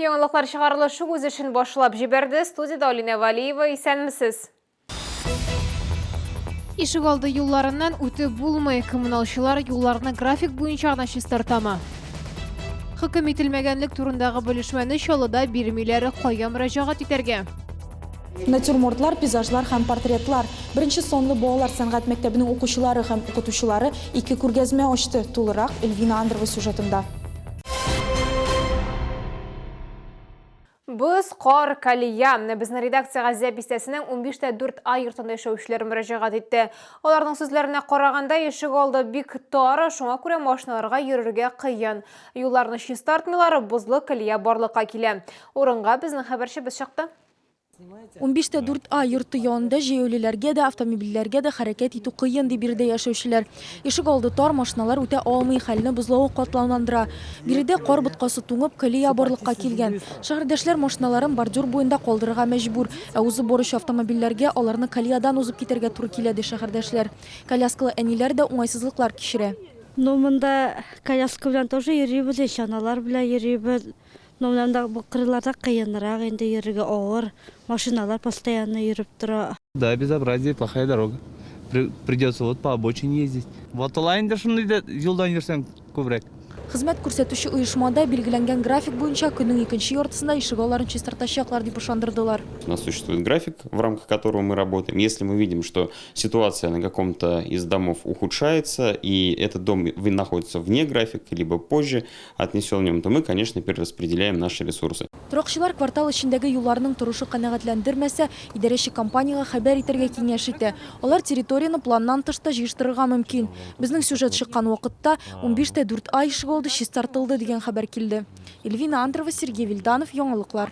Яңалыклар чыгарылышы үз эшен башлап җибәрде. Студияда Алина Валиева, исәнмесез? Ишек алды юлларыннан үтеп булмый, коммуналчылар юлларны график буенча гына чистартамы? Хөкем ителмәгәнлек турындагы белешмәне Чаллыда бирмиләре кая мөрәҗәгать итәргә? Натюрмортлар, пейзажлар һәм портретлар. Беренче сонлы балалар сәнгать мәктәбенең укучылары һәм укытучылары ике күргәзмә ачты. Тулырак Эльвина Андрова сюжетында. Біз қор калия. Біздің редакцияға зәбистесінің 15-4 ай йортында яшәүчеләр мөрәҗәгать итте. Олардың сүзләренә караганда, ишек алды бик тар, шуңа күрә машиналарга йөрергә кыен. Юлларны чистартмыйлар, бозлы калия барлыкка килә. Урынга безнең хәбәрчебез чыкты. 15-4 ай йорты янында җәяүлеләргә дә, автомобильләргә дә хәрәкәт итү кыен дип бирде яшәүчеләр. Ишек алды тар, машиналар үтә алмый, хәлне бозлавы катлауландыра. Биредә кар боткасы туңып, колея барлыкка килгән. Шәһәрдәшләр машиналарын бордюр буенда калдырырга мәҗбүр. Ә узып баручы автомобильләргә аларны колеядан узып китәргә туры килә ди шәһәрдәшләр. Коляскалы әниләр дә уңайсызлыклар кичерә. Монда коляска белән тоже йөрибез, чаналар белән йөрибез. Монда бу кырларда кыенрак, инде йөрергә авыр. Машиналар постоянно йөреп тора. Да, безобразие, плохая дорога. Придется вот по обочине ездить. Вот лайнда шундый юлдан йөрсәң күбрәк. Хезмәт күрсәтүче оешмада билгеләнгән график буенча көннең икенче яртысында ишек алларын чистартачаклар дип ышандырдылар. У нас существует график, в рамках которого мы работаем. Если мы видим, что ситуация на каком-то из домов ухудшается, и этот дом находится вне графика, либо позже отнесен в нем, то мы, конечно, перераспределяем наши ресурсы. Торакчылар квартал эчендәге юлларның торышы канәгатьләндермәсә, идарәче компанияга хәбәр итәргә киңәш итә. Алар территорияны планнан тышта җыештырырга мөмкин. Безнең сюжет чыккан вакытта 15-4 ай ишек алды чистартылды дигән хәбәр килде. Эльвина Андрова, Сергей Вильданов, яңалыклар.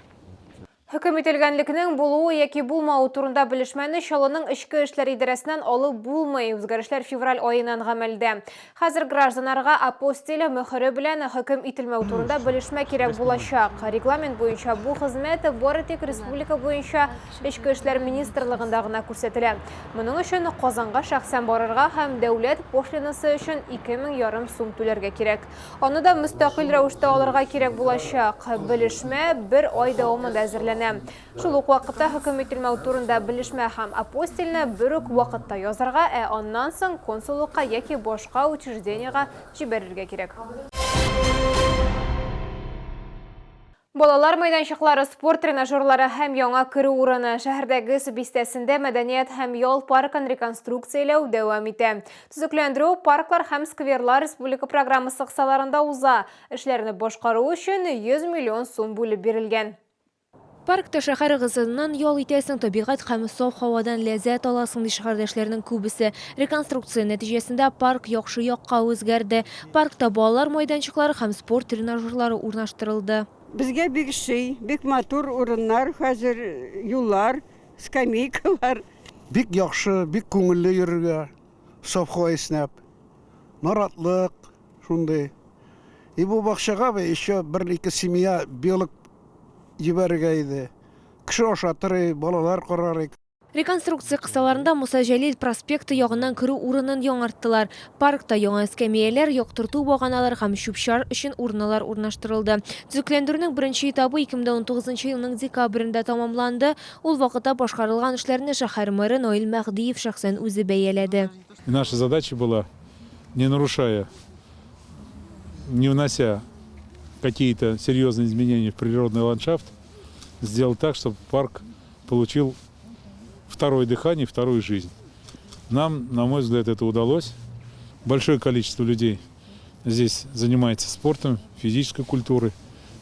Хөкем ителгәнлекнең булуы яки булмауы турында белешмәне Чаллының эчке эшләр идарәсеннән алып булмый. Үзгәрешләр февраль аеннан гамәлдә. Хәзер гражданнарга апостиля мөхәре белән хөкем ителмәү турында белешмә кирәк булачак. Регламент буенча бу хезмәт бары тик республика буенча эчке эшләр министрлыгында гына күрсәтелә. Моның өчен Казанга шәхсән барырга һәм дәүләт пошлинасы өчен 2500 сум түләргә кирәк. Аны да мөстәкыйль рәвештә алырга кирәк булачак. Белешмә 1 ай дәвамында әзерләнә. Шул ук вакытта хөкем ителмәү турында белешмә һәм апостильне бер үк вакытта язарга, аннан соң консуллыкка яки башка учреждениягә җибәрергә кирәк. Балалар мәйданчыклары, спорт тренажерлары һәм яңа керү урыны шәһәрдәге Сөбистәсендә мәдәният һәм ял паркын реконструкцияләү дәвам итә. Төзекләндерү парклар һәм скверлар республика программасы кысаларында уза. Эшләрне башкару өчен 100 миллион сум бүлеп бирелгән. Паркта шәһәр гызыннан ял итәсең, табигать һәм саф һавадан ләззәт аласың ди шәһәрдәшләрнең күбесе. Реконструкция нәтиҗәсендә парк яхшы якка үзгәрде. Паркта балалар мәйданчыклары һәм спорт тренажерлары урнаштырылды. Безгә бик шый, бик матур урыннар, хәзер юллар, скамейкалар. Бик яхшы, бик күңелле йөрергә, саф һава иснәп, наратлык, шундый. Бу бакчага еще бер-ике семья биолог җибәргә иде. Кеше ашатырый, балалар карарый. Реконструкция кысаларында Муса Җәлил проспекты ягыннан керү урынын яңарттылар. Паркта яңа эскәмияләр, яктырту баганалар һәм чүп-чар өчен урыннар урнаштырылды. Төзекләндерүнең беренче этабы 2019 елның декабрендә тамамланды. Ул вакытта башкарылган эшләрне шәһәр мэры Наил Мәхдиев шәхсән үзе бәяләде. Наша задача была, не нарушая, не внося какие-то серьезные изменения в природный ландшафт, сделать так, чтобы парк получил второе дыхание, вторую жизнь. Нам, на мой взгляд, это удалось. Большое количество людей здесь занимается спортом, физической культурой.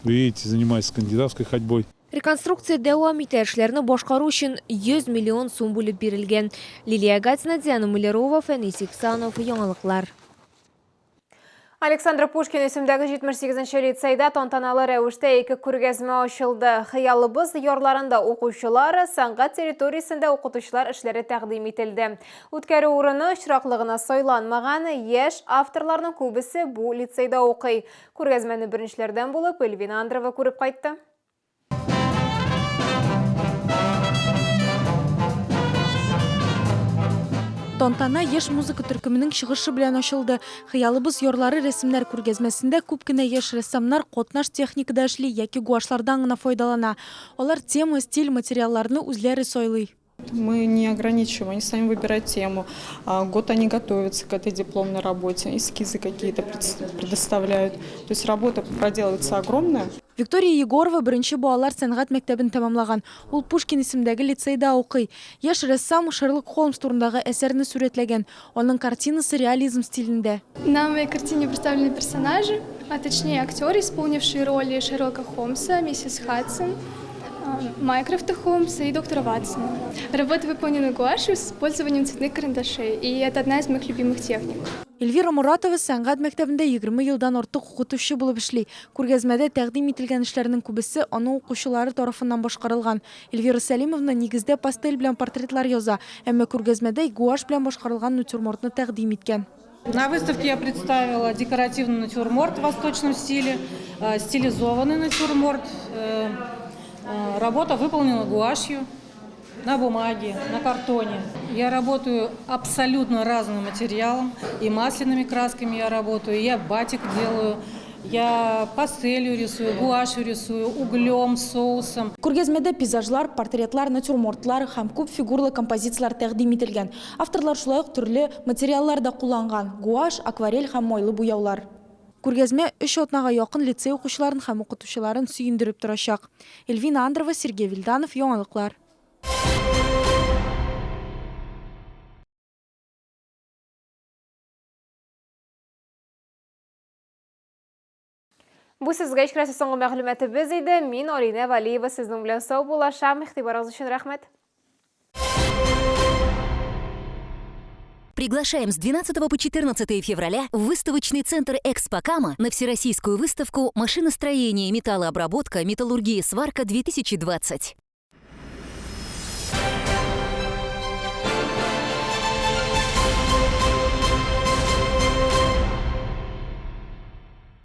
Вы видите, занимается скандинавской ходьбой. Реконструкция дәвам итә, эшләрне башкару өчен 100 миллион сум бүлеп бирелгән. Лилия Гатина, Диана Мулярова, Фәнис Иксанов, яңалыклар. Александр Пушкин исемдәге 78-нче лицейда тантаналы рәвештә ике күргәзмә ачылды. Хыялыбыз ярларында укучылар, сәнгать территориясендә укытучылар эшләре тәкъдим ителде. Үткәрү урыны очраклыгына сайланмаган яшь авторларның күбесе бу лицейда укый. Күргәзмәне беренчеләрдән булып Эльвина Андрова күреп кайтты. Тонтана еш музыка төркемінің шығышы белән ачылды. Хыялыбыз yoрлары рәсемнәр күргәзмәсендә күп кенә еш рәссамнар катнаш техникада эшли яки гуашлардан гына файдалана. Алар тема, стиль, материалларны үзләре сайлый. Мы не ограничиваем, они сами выбирают тему. Год они готовятся к этой дипломной работе, эскизы какие-то предоставляют. То есть работа проделывается огромная. Виктория Егорова беренче балалар сәнгать мәктәбен тәмамлаган. Ул Пушкин исемдәге лицейда укый. Яшь рәссам Шерлок Холмс турындагы әсәрне сурәтләгән. Аның картинасы реализм стилендә. На моей картине представлены персонажи, а точнее актеры, исполнившие роли Шерлока Холмса, миссис Хадсон, Майкрофта Холмса и доктора Ватсона. Работа выполнена гуашью с использованием цветных карандашей, и это одна из моих любимых техник. Эльвира Муратова сәнгать мәктәбендә 20 елдан артык укытучы булып эшли. Күргәзмәдә тәкъдим ителгән эшләрнең күбесе аның укучылары тарафыннан башкарылган. Эльвира Сәлимовна нигездә пастель белән портретлар яза, әмма күргәзмәдә гуаш белән башкарылган натюрмортны тәкъдим иткән. На выставке я представила декоративный натюрморт в восточном стиле, стилизованный натюрморт. Работа выполнена гуашью, на бумаге, на картоне. Я работаю абсолютно разным материалом. И масляными красками я работаю, я батик делаю, я пастелью рисую, гуашью рисую, углем, соусом. Күргәзмәдә пейзажлар, портретлар, натюрмортлар һәм күп фигурлы композициялар тәкъдим ителгән. Авторлар шулай ук төрле материалларда кулланган: гуаш, акварель һәм майлы буяулар. Күргәзмә 3 атнага якын лицей укучыларын һәм укытучыларын сөендереп торачак. Эльвина Андрова, Сергей Вильданов, Яңалыклар. Бу сезгә ишкерәсе соңгы мәгълүматыбыз иде. Мин Алина Валиева сезнең белән сау булашам. Игътибарыгыз өчен рәхмәт. Приглашаем с 12 по 14 февраля в выставочный центр «Экспокама» на всероссийскую выставку «Машиностроение, металлообработка, металлургия, сварка-2020».